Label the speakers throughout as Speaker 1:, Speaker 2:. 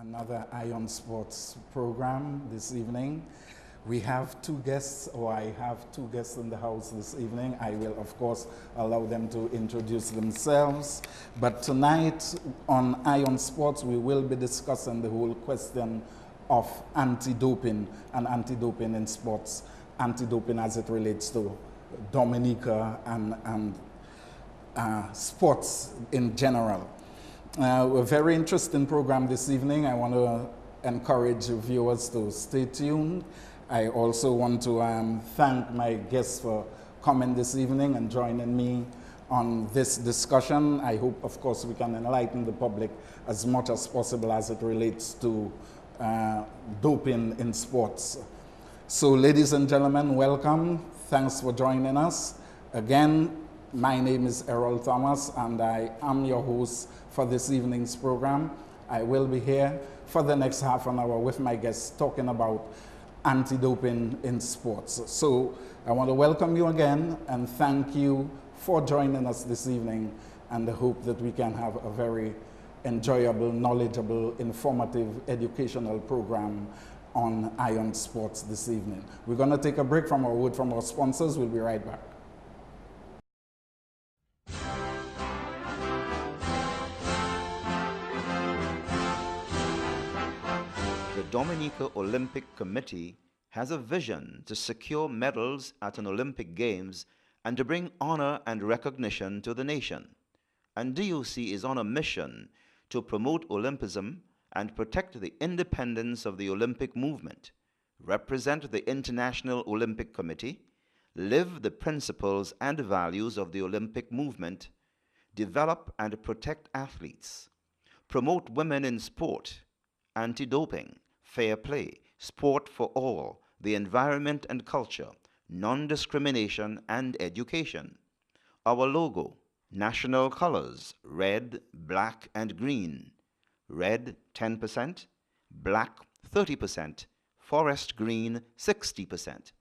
Speaker 1: another Ion Sports program this evening. We have two guests, or I have two guests in the house this evening. I will, of course, allow them to introduce themselves. But tonight on Ion Sports, we will be discussing the whole question of anti-doping and anti-doping in sports, anti-doping as it relates to Dominica and sports in general. A very interesting program this evening. I want to encourage viewers to stay tuned. I also want to thank my guests for coming this evening and joining me on this discussion. I hope, of course, we can enlighten the public as much as possible as it relates to doping in sports. So, ladies and gentlemen, welcome. Thanks for joining us. Again, my name is Errol Thomas, and I am your host for this evening's program. I will be here for the next half an hour with my guests talking about anti-doping in sports. So I want to welcome you again and thank you for joining us this evening, and I hope that we can have a very enjoyable, knowledgeable, informative, educational program on Ion Sports this evening. We're going to take a break from our word from our sponsors. We'll be right back.
Speaker 2: The Dominica Olympic Committee has a vision to secure medals at an Olympic Games and to bring honor and recognition to the nation. And DOC is on a mission to promote Olympism and protect the independence of the Olympic movement, represent the International Olympic Committee, live the principles and values of the Olympic movement, develop and protect athletes, promote women in sport, anti-doping, fair play, sport for all, the environment and culture, non-discrimination and education. Our logo, national colors, red, black, and green. Red, 10%, black, 30%, forest green, 60%.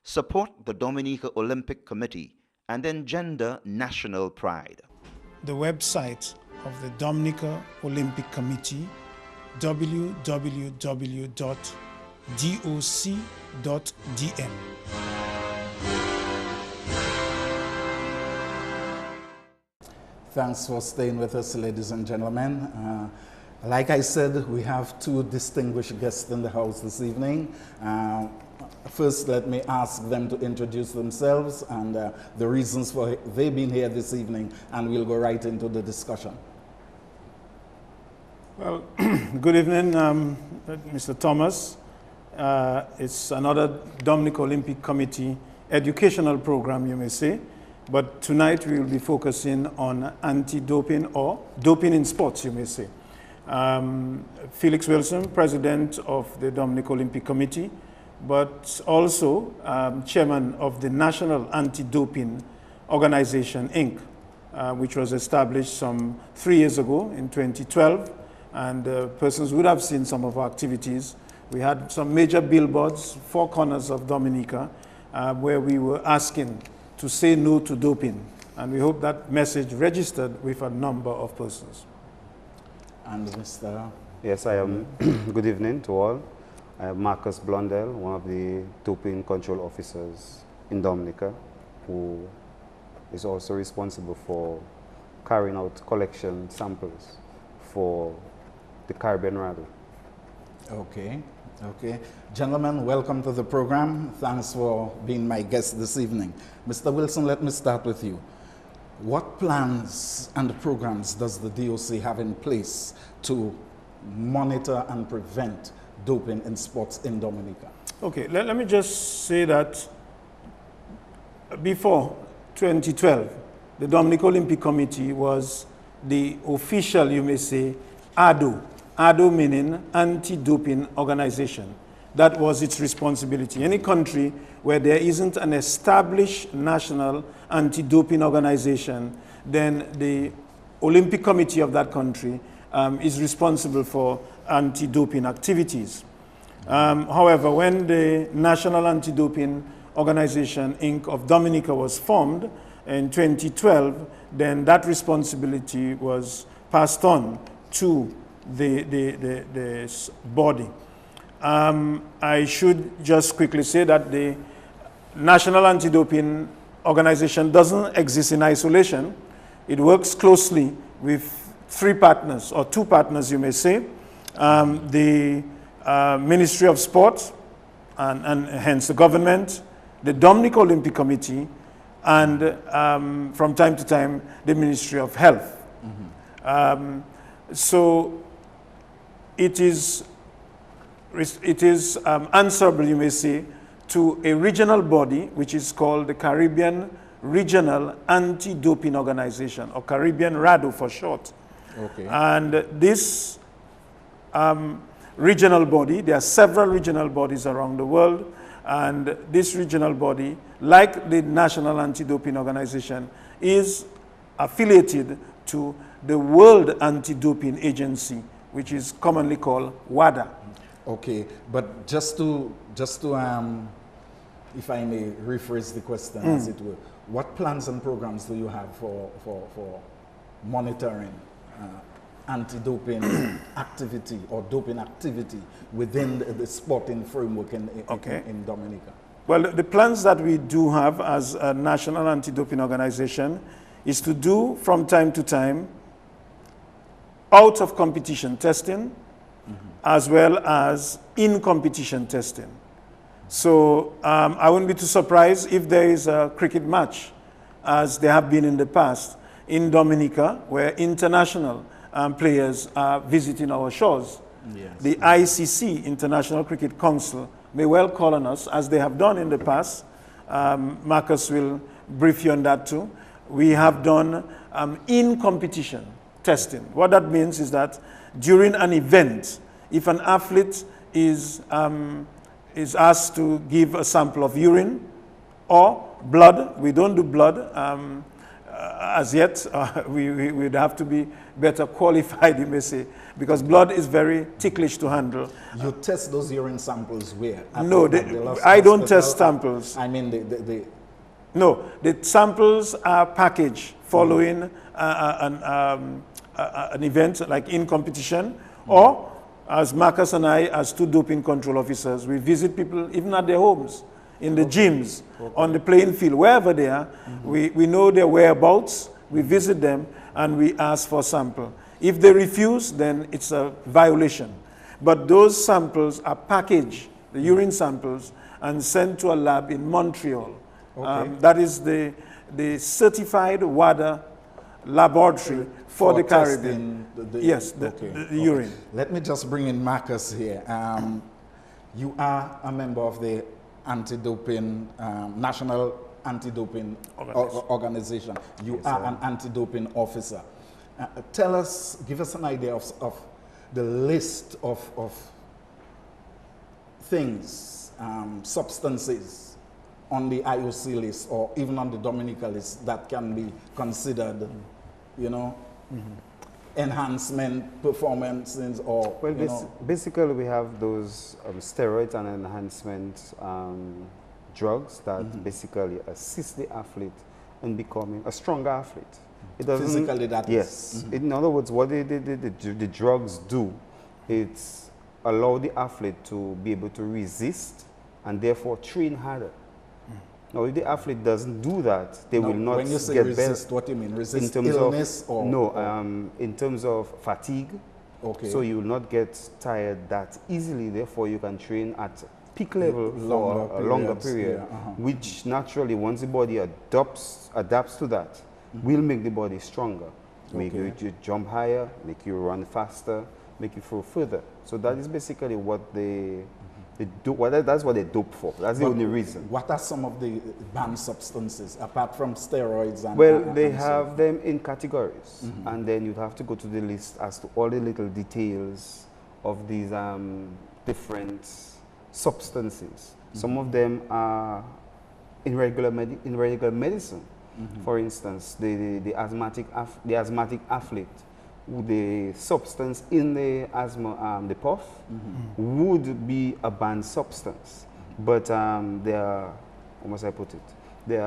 Speaker 2: Support the Dominica Olympic Committee and engender national pride.
Speaker 3: The website of the Dominica Olympic Committee, www.doc.dm.
Speaker 1: Thanks for staying with us, ladies and gentlemen. Like I said, we have two distinguished guests in the house this evening. First, let me ask them to introduce themselves and the reasons for they being here this evening, and we'll go right into the discussion.
Speaker 3: Well, good evening, Mr. Thomas. It's another Dominica Olympic Committee educational program, you may say. But tonight we will be focusing on anti-doping or doping in sports, you may say. Felix Wilson, President of the Dominica Olympic Committee, but also Chairman of the National Anti-Doping Organization, Inc., which was established some 3 years ago in 2012. And persons would have seen some of our activities. We had some major billboards, 4 corners of Dominica, where we were asking to say no to doping. And we hope that message registered with a number of persons.
Speaker 1: And Mr.
Speaker 4: Yes, I am. Good evening to all. I am Marcus Blondell, one of the doping control officers in Dominica, who is also responsible for carrying out collection samples for the Caribbean Rally.
Speaker 1: Okay. Gentlemen, welcome to the program. Thanks for being my guest this evening. Mr. Wilson, let me start with you. What plans and programs does the DOC have in place to monitor and prevent doping in sports in Dominica?
Speaker 3: Okay, let me just say that before 2012, the Dominica Olympic Committee was the official, you may say, ADO meaning anti-doping organization. That was its responsibility. Any country where there isn't an established national anti-doping organization, then the Olympic Committee of that country is responsible for anti-doping activities. However, when the National Anti-Doping Organization, Inc. of Dominica was formed in 2012, then that responsibility was passed on to the body. I should just quickly say that the National Anti-Doping Organization doesn't exist in isolation. It works closely with three partners, or two partners you may say. The Ministry of Sport, and hence the government, the Dominican Olympic Committee, and from time to time, the Ministry of Health. So it is answerable, you may say, to a regional body which is called the Caribbean Regional Anti-Doping Organization, or Caribbean RADO for short.
Speaker 1: Okay.
Speaker 3: And this regional body, there are several regional bodies around the world, and this regional body, like the National Anti-Doping Organization, is affiliated to the World Anti-Doping Agency, which is commonly called WADA.
Speaker 1: Okay, but just to if I may rephrase the question, as it were, what plans and programs do you have for monitoring anti-doping activity or doping activity within the sporting framework in Dominica?
Speaker 3: Well, the plans that we do have as a National Anti-Doping Organization is to do from time to time out of competition testing, as well as in competition testing. So I wouldn't be too surprised if there is a cricket match, as there have been in the past in Dominica, where international players are visiting our shores.
Speaker 1: Yes.
Speaker 3: The ICC, International Cricket Council, may well call on us, as they have done in the past. Marcus will brief you on that too. We have done in competition testing. What that means is that during an event, if an athlete is asked to give a sample of urine or blood, we don't do blood as yet. We would have to be better qualified, you may say, because blood is very ticklish to handle.
Speaker 1: You test those urine samples where?
Speaker 3: No, I don't test samples.
Speaker 1: I mean,
Speaker 3: No, the samples are packaged following an event like in competition, or as Marcus and I, as two doping control officers, we visit people even at their homes, in the gyms, on the playing field, wherever they are. We know their whereabouts, we visit them, and we ask for a sample. If they refuse, then it's a violation. But those samples are packaged, the urine samples, and sent to a lab in Montreal.
Speaker 1: Okay.
Speaker 3: That is the certified WADA laboratory for the Caribbean. Yes, the urine.
Speaker 1: Let me just bring in Marcus here. You are a member of the anti-doping, National Anti-Doping Organization. You are an anti-doping officer. Give us an idea of the list of things, substances on the IOC list or even on the Dominica list that can be considered, you know, enhancement performances or,
Speaker 4: well, basically we have those steroids and enhancement drugs that basically assist the athlete in becoming a stronger athlete. It doesn't,
Speaker 1: physically, that
Speaker 4: yes.
Speaker 1: is.
Speaker 4: In other words, what the drugs do, it's allow the athlete to be able to resist and therefore train harder. Now, if the athlete doesn't do that, they will not
Speaker 1: when you say
Speaker 4: get
Speaker 1: resist,
Speaker 4: better.
Speaker 1: What do you mean? Resist
Speaker 4: in terms
Speaker 1: illness
Speaker 4: of,
Speaker 1: or?
Speaker 4: No, in terms of fatigue.
Speaker 1: Okay.
Speaker 4: So you will not get tired that easily, therefore you can train at peak level for a longer period, which naturally, once the body adapts to that, will make the body stronger. Make you jump higher, make you run faster, make you throw further. So that is basically what they do. That's what they dope for. That's the only reason.
Speaker 1: What are some of the banned substances apart from steroids? And,
Speaker 4: well, they have them in categories, and then you'd have to go to the list as to all the little details of these different substances. Some of them are in regular medicine. For instance, the asthmatic athlete, the substance in the asthma, the puff, would be a banned substance. But there are, how must I put it? There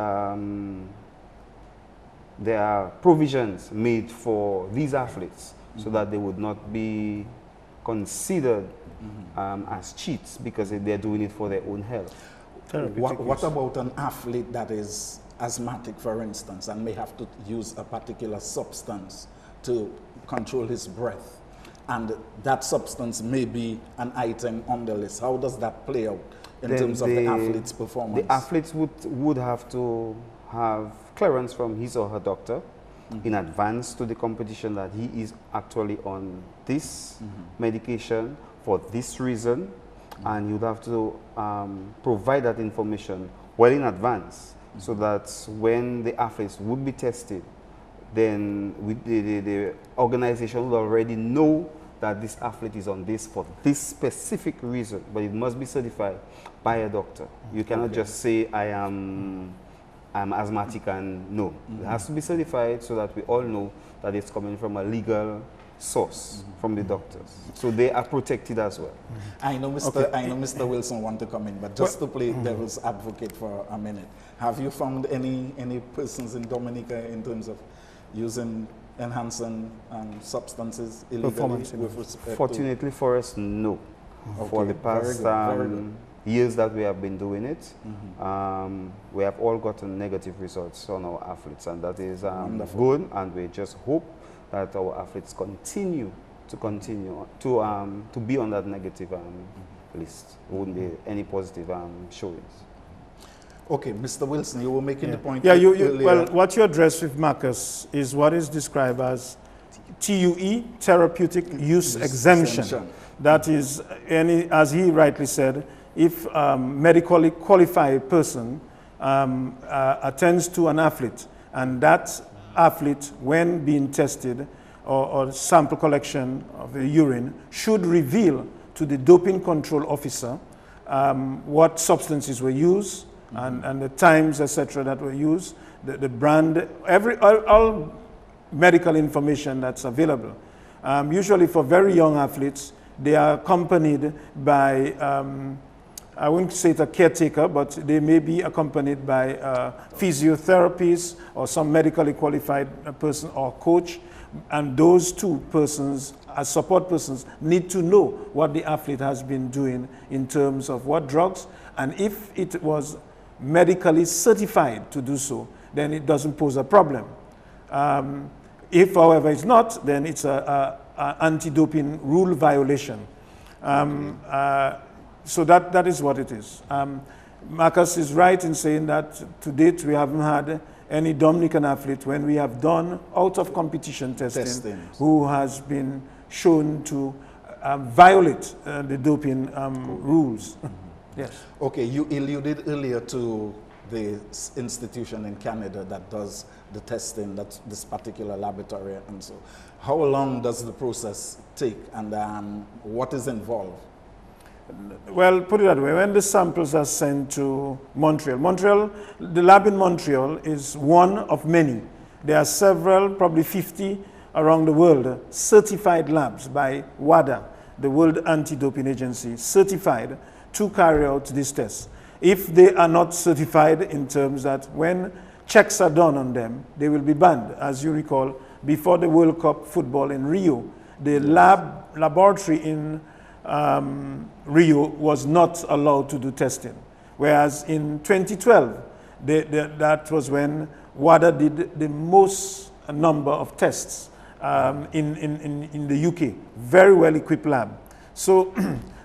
Speaker 4: are provisions made for these athletes so that they would not be considered as cheats because they're doing it for their own health.
Speaker 1: What about an athlete that is asthmatic, for instance, and may have to use a particular substance to control his breath, and that substance may be an item on the list? How does that play out in terms of the athlete's performance?
Speaker 4: The athletes would have to have clearance from his or her doctor in advance to the competition that he is actually on this medication for this reason, and you'd have to provide that information well in advance so that when the athletes would be tested, then the organization would already know that this athlete is on this for this specific reason, but it must be certified by a doctor. You cannot just say, I'm asthmatic, and no. It has to be certified so that we all know that it's coming from a legal source from the doctors. So they are protected as well.
Speaker 1: I know Mr. Wilson want to come in, but just to play devil's advocate for a minute, have you found any persons in Dominica in terms of using enhancing substances illegally?
Speaker 4: Fortunately for us, no. For the past years that we have been doing it, we have all gotten negative results on our athletes, and that is good, and we just hope that our athletes continue to be on that negative list. There wouldn't be any positive showings.
Speaker 1: Okay, Mr. Wilson, you were making the point.
Speaker 3: Yeah, well, what you addressed with Marcus is what is described as TUE, Therapeutic Use Exemption. That is, as he rightly said, if a medically qualified person attends to an athlete, and that athlete, when being tested or sample collection of the urine, should reveal to the doping control officer what substances were used, and the times, etc., that were used, the brand, all medical information that's available. Usually for very young athletes, they are accompanied by, I wouldn't say it's a caretaker, but they may be accompanied by physiotherapists or some medically qualified person or coach. And those two persons, as support persons, need to know what the athlete has been doing in terms of what drugs, and if it was medically certified to do so, then it doesn't pose a problem. If, however, it's not, then it's an anti-doping rule violation. So that is what it is. Marcus is right in saying that to date we haven't had any Dominican athlete, when we have done out of competition testing, who has been shown to violate the doping rules. Yes. Okay,
Speaker 1: you alluded earlier to the institution in Canada that does the testing, that's this particular laboratory, and so how long does the process take, and what is involved?
Speaker 3: Well, put it that way, when the samples are sent to Montreal, the lab in Montreal is one of many. There are several, probably 50 around the world, certified labs by WADA, the World Anti-Doping Agency, certified to carry out these tests. If they are not certified, in terms that when checks are done on them, they will be banned. As you recall, before the World Cup football in Rio, the laboratory in Rio was not allowed to do testing. Whereas in 2012, that was when WADA did the most number of tests in the UK. Very well equipped lab. So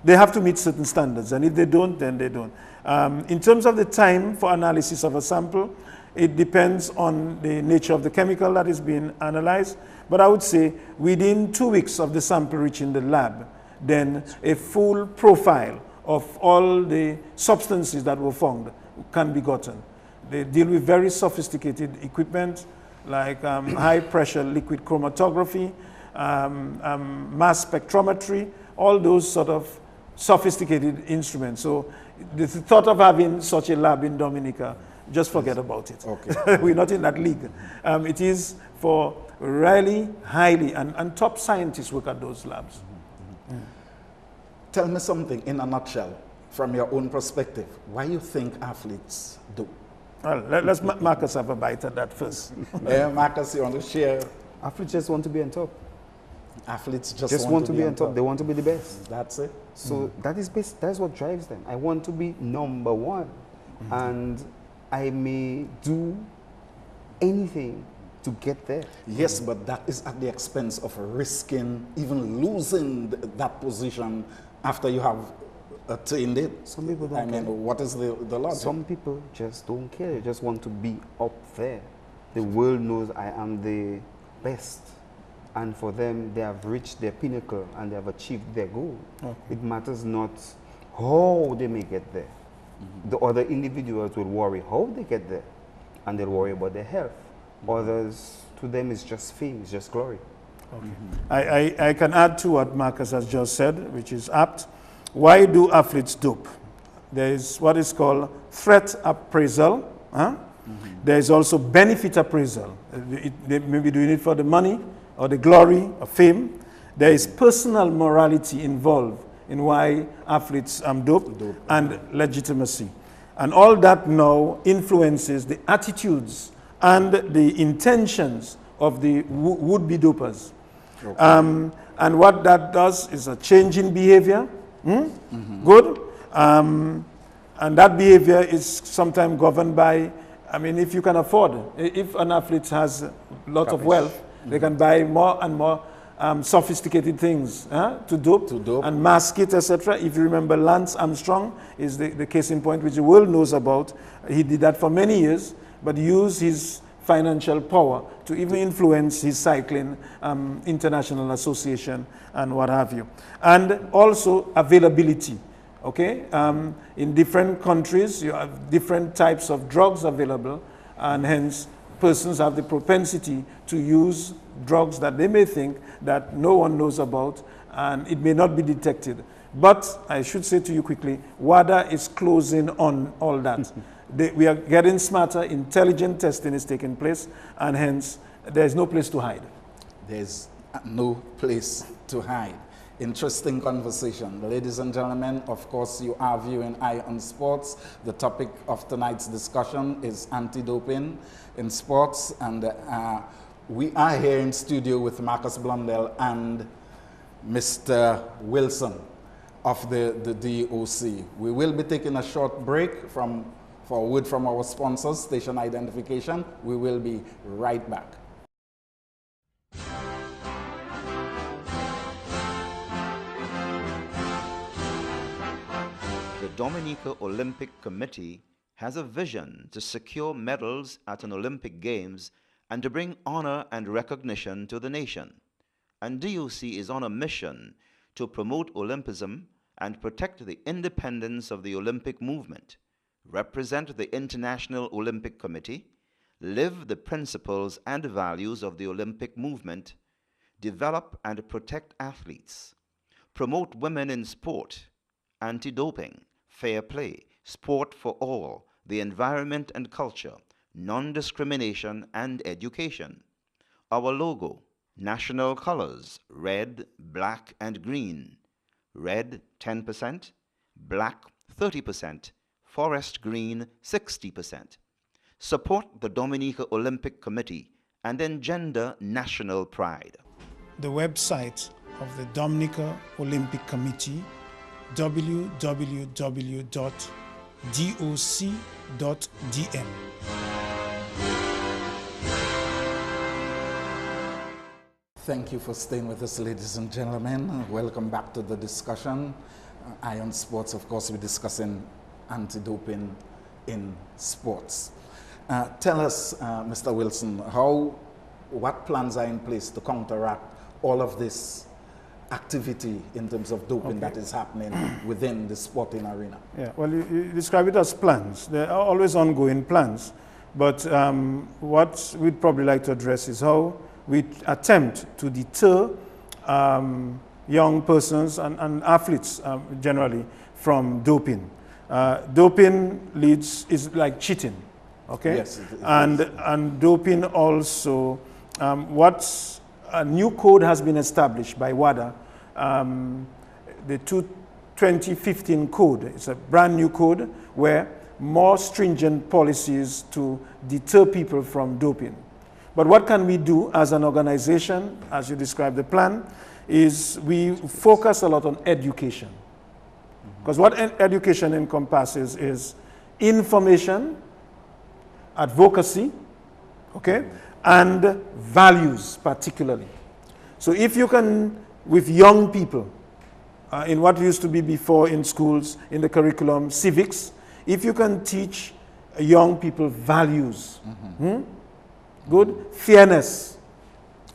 Speaker 3: they have to meet certain standards, and if they don't, then they don't. In terms of the time for analysis of a sample, it depends on the nature of the chemical that is being analyzed. But I would say within 2 weeks of the sample reaching the lab, then a full profile of all the substances that were found can be gotten. They deal with very sophisticated equipment like high pressure liquid chromatography, mass spectrometry, all those sort of sophisticated instruments. So the thought of having such a lab in Dominica, just forget about it. Okay. We're not in that league. It is for really highly and top scientists work at those labs.
Speaker 1: Tell me something in a nutshell, from your own perspective, why you think athletes do?
Speaker 3: Well, let's Marcus have a bite at that first.
Speaker 1: Marcus, you want to share?
Speaker 4: Athletes just want to be on top.
Speaker 1: Athletes
Speaker 4: just want to be on top. They want to be the best.
Speaker 1: That's it.
Speaker 4: So that's what drives them. I want to be number one. And I may do anything to get there.
Speaker 1: Yes, but that is at the expense of risking even losing that position after you have attained it.
Speaker 4: Some people don't care.
Speaker 1: What is the logic?
Speaker 4: Some people just don't care. They just want to be up there. The world knows I am the best. And for them, they have reached their pinnacle and they have achieved their goal.
Speaker 3: Okay.
Speaker 4: It matters not how they may get there. The other individuals will worry how they get there, and they'll worry about their health. Others, to them, it's just fame, it's just glory.
Speaker 3: Okay. I can add to what Marcus has just said, which is apt. Why do athletes dope? There is what is called threat appraisal. There is also benefit appraisal. They may be doing it for the money or the glory or fame. There is personal morality involved in why athletes dope and legitimacy. And all that now influences the attitudes and the intentions of the would-be dopers. Okay. And what that does is a change in behavior. Good. And that behavior is sometimes governed by, I mean, if you can afford, if an athlete has a lot of wealth, they can buy more and more sophisticated things to dope and mask it, etc. If you remember, Lance Armstrong is the case in point, which the world knows about. He did that for many years, but used his financial power to even influence his cycling international association and what have you. And also availability. Okay, in different countries, you have different types of drugs available, and hence persons have the propensity to use drugs that they may think that no one knows about, and it may not be detected. But I should say to you quickly, WADA is closing on all that. We are getting smarter, intelligent testing is taking place, and hence there is no place to hide.
Speaker 1: There's no place to hide. Interesting conversation. Ladies and gentlemen, of course, you are viewing Eye on Sports. The topic of tonight's discussion is anti-doping in sports, and we are here in studio with Marcus Blundell and Mr. Wilson of the DOC. We will be taking a short break for a word from our sponsors, Station Identification. We will be right back.
Speaker 2: The Dominica Olympic Committee has a vision to secure medals at an Olympic Games and to bring honor and recognition to the nation. And DOC is on a mission to promote Olympism and protect the independence of the Olympic movement, represent the International Olympic Committee, live the principles and values of the Olympic movement, develop and protect athletes, promote women in sport, anti-doping, fair play, sport for all, the environment and culture, non-discrimination and education. Our logo, national colors, red, black, and green. Red, 10%, black, 30%, forest green, 60%. Support the Dominica Olympic Committee and engender national pride.
Speaker 3: The website of the Dominica Olympic Committee, www.doc.dm.
Speaker 1: Thank you for staying with us, ladies and gentlemen. Welcome back to the discussion. Eye on Sports, of course, we're discussing anti-doping in sports. Tell us, Mr. Wilson, what plans are in place to counteract all of this activity in terms of doping that is happening within the sporting arena?
Speaker 3: Yeah, well, you describe it as plans. There are always ongoing plans. But what we'd probably like to address is how we attempt to deter young persons and athletes generally from doping. Doping is like cheating, okay? Yes, and doping also, a new code has been established by WADA, the 2015 code. It's a brand new code where more stringent policies to deter people from doping. But what can we do as an organization, as you described the plan, is we focus a lot on education. Because what education encompasses is information, advocacy, okay, and values particularly. So if you can, with young people, in what used to be before in schools, in the curriculum, civics, if you can teach young people values, good, fairness,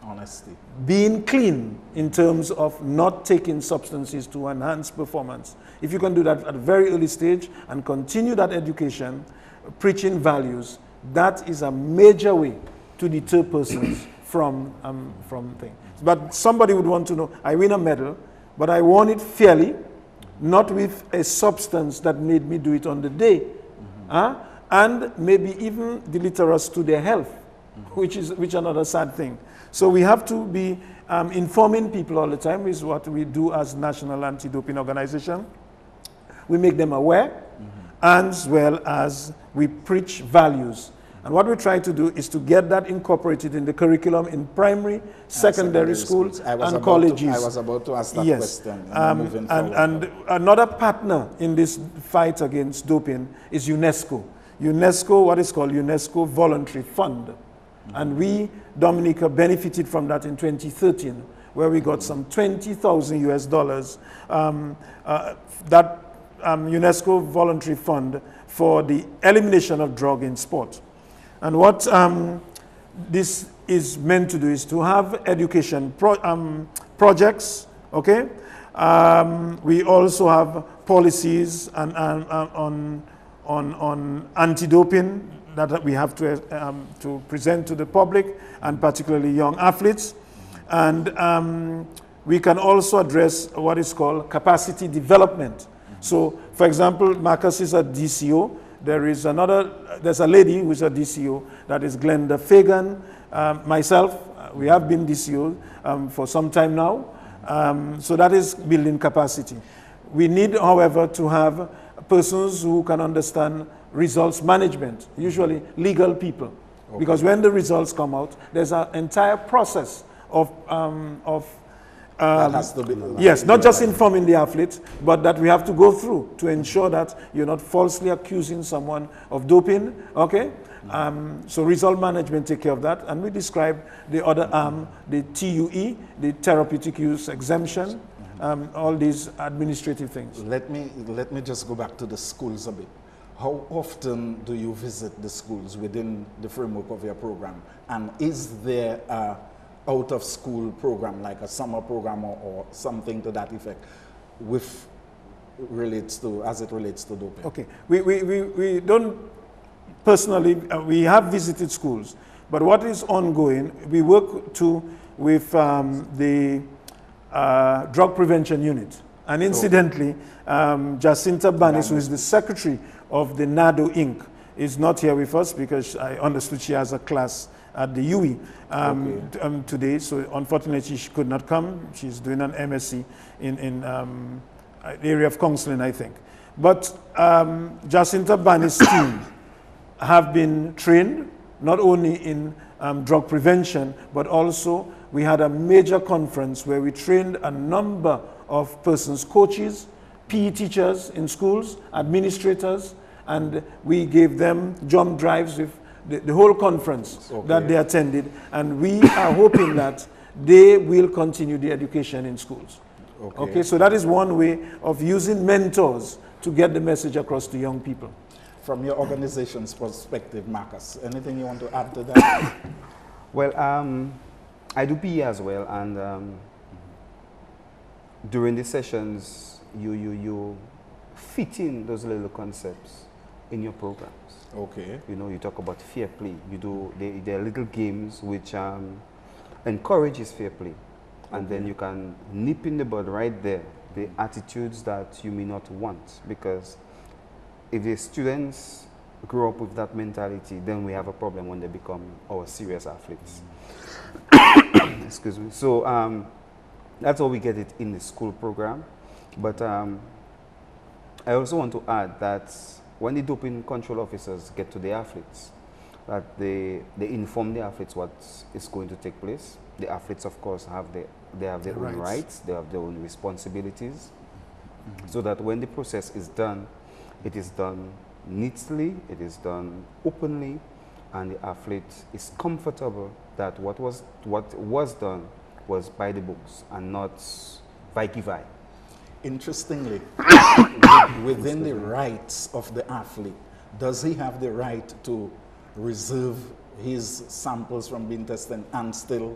Speaker 1: Honesty.
Speaker 3: being clean in terms of not taking substances to enhance performance. If you can do that at a very early stage and continue that education, preaching values, that is a major way to deter persons from things. But somebody would want to know, I win a medal, but I won it fairly, not with a substance that made me do it on the day, and maybe even deliver us to their health, which is another sad thing. So we have to be informing people all the time, is what we do as National Anti-Doping Organization. We make them aware, as well as we preach values. And what we try to do is to get that incorporated in the curriculum in primary, secondary schools, and colleges.
Speaker 1: I was about to ask that
Speaker 3: Yes.
Speaker 1: question.
Speaker 3: And another partner in this fight against doping is UNESCO. UNESCO, what is called UNESCO Voluntary Fund. And we, Dominica, benefited from that in 2013, where we got some $20,000 US, that UNESCO Voluntary Fund for the elimination of drug in sport. And what this is meant to do is to have education projects, okay? We also have policies on anti-doping that we have to present to the public, and particularly young athletes. And we can also address what is called capacity development. So, for example, Marcus is a DCO. There's a lady who's a DCO, that is Glenda Fagan. Myself, we have been DCO for some time now. So that is building capacity. We need, however, to have persons who can understand results management, usually legal people. Okay. Because when the results come out, there's an entire process of
Speaker 1: that has to be
Speaker 3: yes, not just informing the athlete, but that we have to go through to ensure that you're not falsely accusing someone of doping, okay? So result management take care of that, and we describe the other arm, the TUE, the therapeutic use exemption, all these administrative things.
Speaker 1: Let me just go back to the schools a bit. How often do you visit the schools within the framework of your program? And is there a out-of-school program, like a summer program or something to that effect, as it relates to doping?
Speaker 3: Okay, we don't personally, we have visited schools, but what is ongoing, we work with the drug prevention unit. And incidentally, Jacinta Banis, who is the secretary of the NADO Inc., is not here with us because I understood she has a class at the UE today. So unfortunately, she could not come. She's doing an MSc in the area of counseling, I think. But Jacinta Banis' team have been trained not only in drug prevention, but also we had a major conference where we trained a number of persons, coaches, PE teachers in schools, administrators, and we gave them jump drives with the whole conference that they attended, and we are hoping that they will continue the education in schools. Okay, so that is one way of using mentors to get the message across to young people.
Speaker 1: From your organization's perspective, Marcus, anything you want to add to that?
Speaker 4: Well, I do PE as well, and during the sessions, you fit in those little concepts in your programs.
Speaker 1: Okay.
Speaker 4: You know, you talk about fair play. You do, there are little games which encourages fair play. And then you can nip in the bud right there, the attitudes that you may not want. Because if the students grow up with that mentality, then we have a problem when they become our serious athletes. Excuse me. So that's how we get it in the school program. But I also want to add that when the doping control officers get to the athletes, that they inform the athletes what is going to take place. The athletes, of course, have their own rights, they have their own responsibilities, so that when the process is done, it is done neatly, it is done openly, and the athlete is comfortable that what was done was by the books and not vai-ki-vai.
Speaker 1: Interestingly, within the rights of the athlete, does he have the right to reserve his samples from being tested and still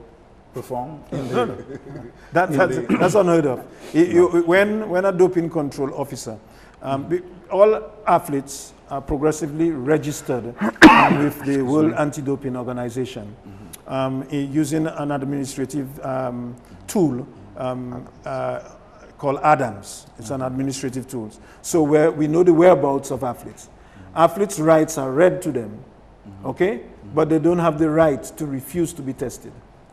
Speaker 1: perform?
Speaker 3: That's unheard of. When a doping control officer, all athletes are progressively registered with the World Anti-Doping Organization using an administrative tool called ADAMS. It's an administrative tool. So where we know the whereabouts of athletes. Athletes' rights are read to them, okay? But they don't have the right to refuse to be tested.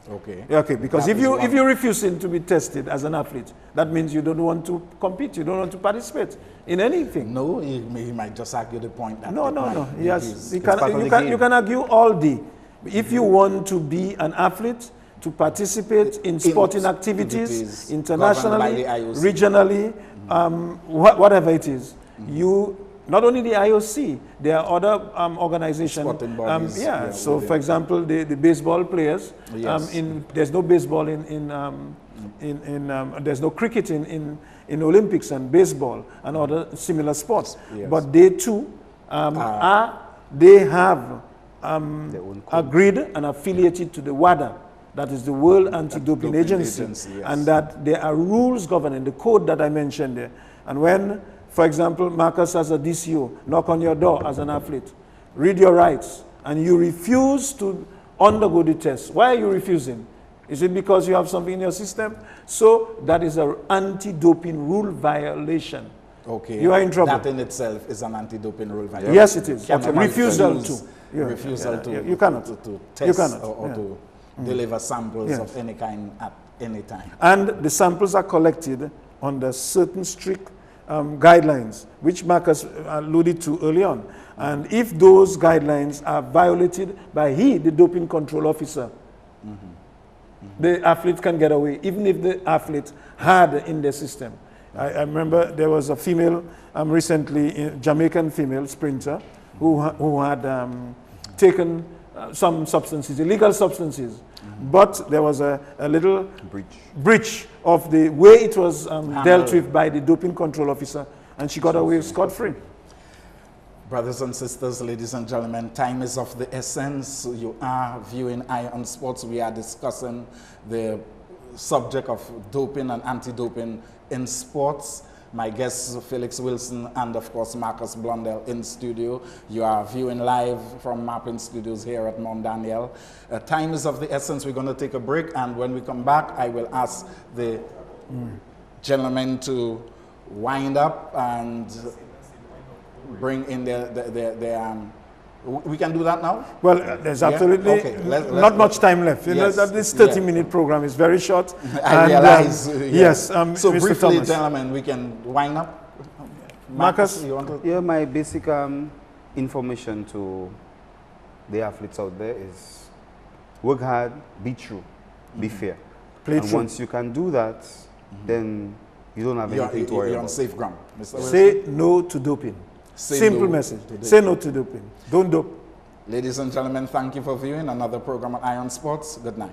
Speaker 1: Okay.
Speaker 3: Okay, because if you're refusing to be tested as an athlete, that means you don't want to compete, you don't want to participate in anything.
Speaker 1: No, he might just argue the point that
Speaker 3: No. Yes, you can argue all day. If you want to be an athlete, to participate in sporting activities, internationally, regionally, whatever it is, you, not only the IOC, there are other organizations.
Speaker 1: Sporting bodies.
Speaker 3: So for example, the baseball players, there's no baseball there's no cricket in Olympics and baseball and other similar sports. Yes. But they too they have agreed and affiliated to the WADA, that is the World Anti-Doping Agency, yes. And that there are rules governing the code that I mentioned there. And when, for example, Marcus as a DCO knock on your door as an athlete, read your rights, and you refuse to undergo the test. Why are you refusing? Is it because you have something in your system? So that is an anti-doping rule violation.
Speaker 1: Okay.
Speaker 3: You are in trouble.
Speaker 1: That in itself is an anti-doping rule violation.
Speaker 3: Yes, it is.
Speaker 1: Refusal to.
Speaker 3: You cannot.
Speaker 1: To test or to deliver samples of any kind at any time.
Speaker 3: And the samples are collected under certain strict guidelines, which Marcus alluded to early on. And if those guidelines are violated by the doping control officer, the athlete can get away, even if the athlete had in their system. I remember there was a female, recently, a Jamaican female sprinter, who had taken some substances, illegal substances, but there was a little breach of the way it was dealt with by the doping control officer, and she got away scot-free.
Speaker 1: Brothers and sisters, ladies and gentlemen, time is of the essence. You are viewing Eye on Sports. We are discussing the subject of doping and anti-doping in sports. My guests, Felix Wilson and, of course, Marcus Blundell in studio. You are viewing live from Mapping Studios here at Mount Daniel. Time is of the essence. We're going to take a break, and when we come back, I will ask the gentlemen to wind up and bring in their we can do that now?
Speaker 3: Well, there's absolutely not much time left. You know, this 30-minute program is very short.
Speaker 1: I realize.
Speaker 3: Yes.
Speaker 1: So
Speaker 3: Mr.
Speaker 1: briefly,
Speaker 3: Thomas.
Speaker 1: gentlemen, we can wind up.
Speaker 3: Marcus?
Speaker 1: You want to?
Speaker 4: Yeah, my basic information to the athletes out there is work hard, be true, be fair.
Speaker 3: Play
Speaker 4: and
Speaker 3: true.
Speaker 4: once you can do that, then you don't have anything to worry
Speaker 1: You're
Speaker 4: about.
Speaker 1: on safe ground. Mr.
Speaker 3: Say no to doping. Simple message. Say no to doping. Don't dope.
Speaker 1: Ladies and gentlemen, thank you for viewing another program on Eye on Sports. Good night.